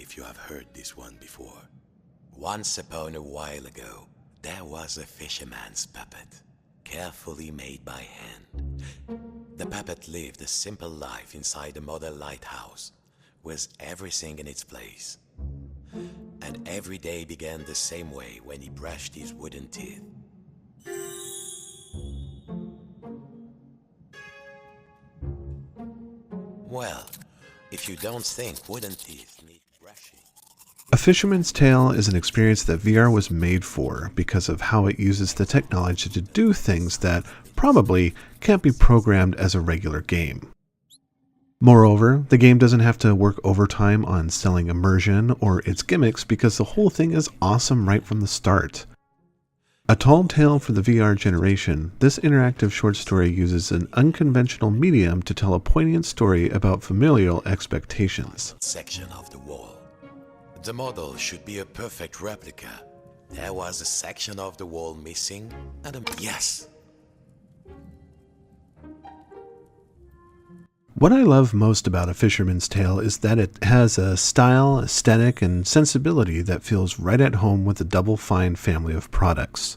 if you have heard this one before. Once upon a while ago, there was a fisherman's puppet, carefully made by hand. The puppet lived a simple life inside a model lighthouse, with everything in its place. And every day began the same way when he brushed his wooden teeth. Well, if you don't think wooden teeth need brushing. A Fisherman's Tale is an experience that VR was made for because of how it uses the technology to do things that probably can't be programmed as a regular game. Moreover, the game doesn't have to work overtime on selling immersion or its gimmicks because the whole thing is awesome right from the start. A tall tale for the VR generation, this interactive short story uses an unconventional medium to tell a poignant story about familial expectations. Section of the wall. The model should be a perfect replica. There was a section of the wall missing, and yes! What I love most about A Fisherman's Tale is that it has a style, aesthetic, and sensibility that feels right at home with the Double Fine family of products.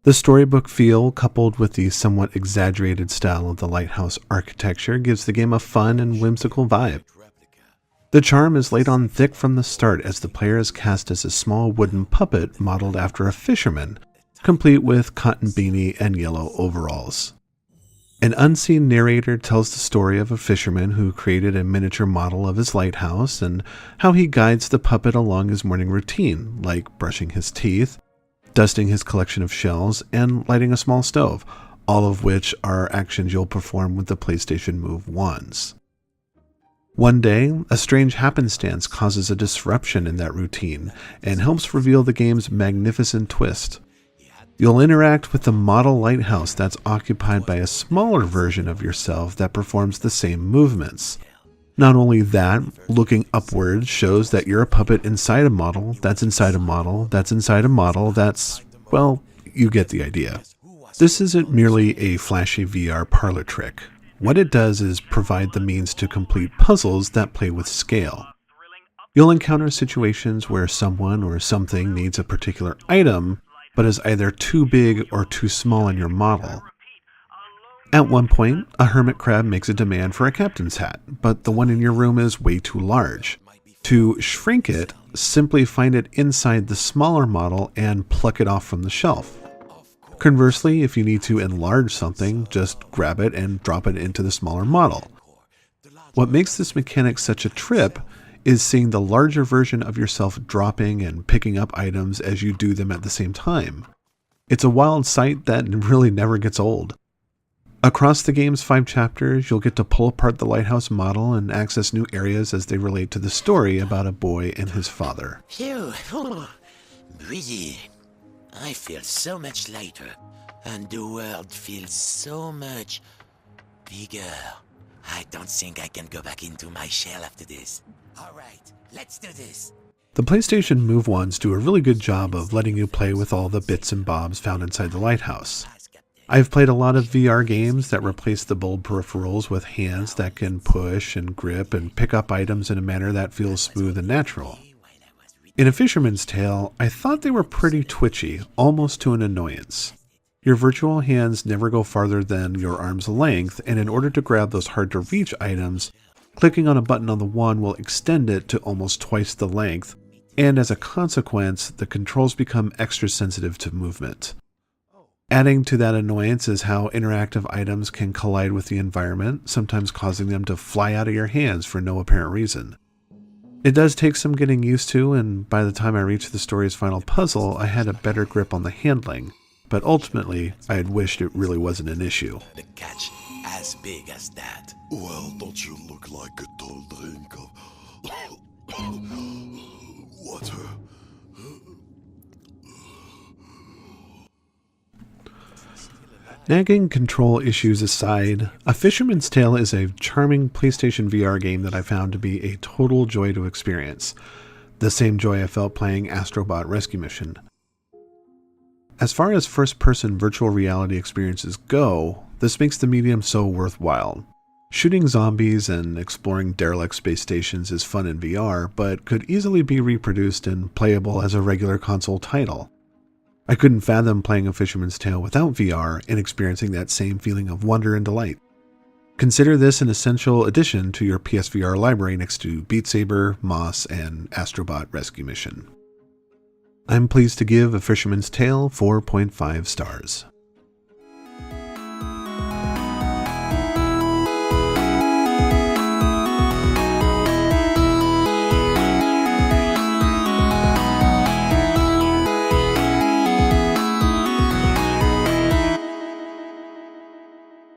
The storybook feel, coupled with the somewhat exaggerated style of the lighthouse architecture, gives the game a fun and whimsical vibe. The charm is laid on thick from the start as the player is cast as a small wooden puppet modeled after a fisherman, complete with cotton beanie and yellow overalls. An unseen narrator tells the story of a fisherman who created a miniature model of his lighthouse and how he guides the puppet along his morning routine, like brushing his teeth, dusting his collection of shells, and lighting a small stove, all of which are actions you'll perform with the PlayStation Move wands. One day, a strange happenstance causes a disruption in that routine and helps reveal the game's magnificent twist. You'll interact with the model lighthouse that's occupied by a smaller version of yourself that performs the same movements. Not only that, looking upwards shows that you're a puppet inside a model, that's inside a model, that's inside a model, that's, well, you get the idea. This isn't merely a flashy VR parlor trick. What it does is provide the means to complete puzzles that play with scale. You'll encounter situations where someone or something needs a particular item, but is either too big or too small in your model. At one point, a hermit crab makes a demand for a captain's hat, but the one in your room is way too large. To shrink it, simply find it inside the smaller model and pluck it off from the shelf. Conversely, if you need to enlarge something, just grab it and drop it into the smaller model. What makes this mechanic such a trip is seeing the larger version of yourself dropping and picking up items as you do them at the same time. It's a wild sight that really never gets old. Across the game's 5 chapters, you'll get to pull apart the lighthouse model and access new areas as they relate to the story about a boy and his father. Phew, breathe. I feel so much lighter, and the world feels so much bigger. I don't think I can go back into my shell after this. Alright, let's do this. The PlayStation Move wands do a really good job of letting you play with all the bits and bobs found inside the lighthouse. I've played a lot of VR games that replace the bulb peripherals with hands that can push and grip and pick up items in a manner that feels smooth and natural. In A Fisherman's Tale, I thought they were pretty twitchy, almost to an annoyance. Your virtual hands never go farther than your arm's length, and in order to grab those hard-to-reach items, clicking on a button on the wand will extend it to almost twice the length, and as a consequence, the controls become extra sensitive to movement. Adding to that annoyance is how interactive items can collide with the environment, sometimes causing them to fly out of your hands for no apparent reason. It does take some getting used to, and by the time I reached the story's final puzzle, I had a better grip on the handling, but ultimately, I had wished it really wasn't an issue. The catch as big as that. Well, don't you look like a tall drink of water? Nagging control issues aside, A Fisherman's Tale is a charming PlayStation VR game that I found to be a total joy to experience. The same joy I felt playing Astrobot Rescue Mission. As far as first-person virtual reality experiences go, this makes the medium so worthwhile. Shooting zombies and exploring derelict space stations is fun in VR, but could easily be reproduced and playable as a regular console title. I couldn't fathom playing A Fisherman's Tale without VR and experiencing that same feeling of wonder and delight. Consider this an essential addition to your PSVR library next to Beat Saber, Moss, and Astrobot Rescue Mission. I'm pleased to give A Fisherman's Tale 4.5 stars.